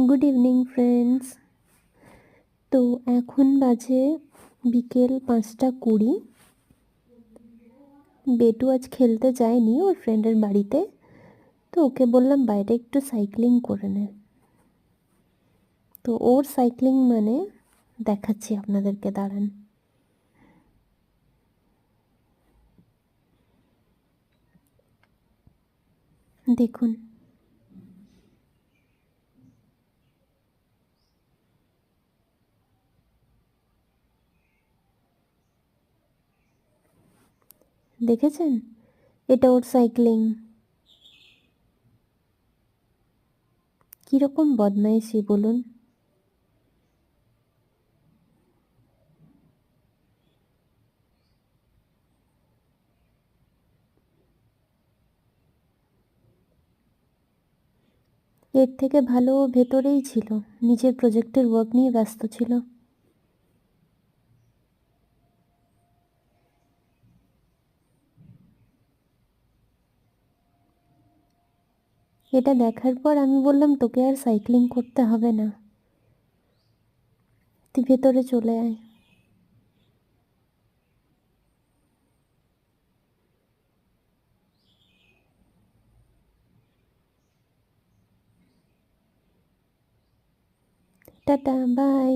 Good evening friends. তো এখন বাজে বিকেল 5:20। বেটু আজ খেলতে যায়নি ওর ফ্রেন্ডের বাড়িতে, তো ওকে বললাম বাইরে একটু সাইক্লিং করে নে। তো ওর সাইক্লিং মানে দেখাচ্ছি আপনাদেরকে, দাঁড়ান। দেখুন, দেখেছেন? এটা ওর সাইক্লিং। কীরকম বদমাইশি বলুন। এর থেকে ভালো ও ভেতরেই ছিল, নিজের প্রজেক্টের ওয়ার্ক নিয়ে ব্যস্ত ছিল। এটা দেখার পর আমি বললাম, তোকে আর সাইক্লিং করতে হবে না, তুই ভেতরে চলে আয়। Tata, by.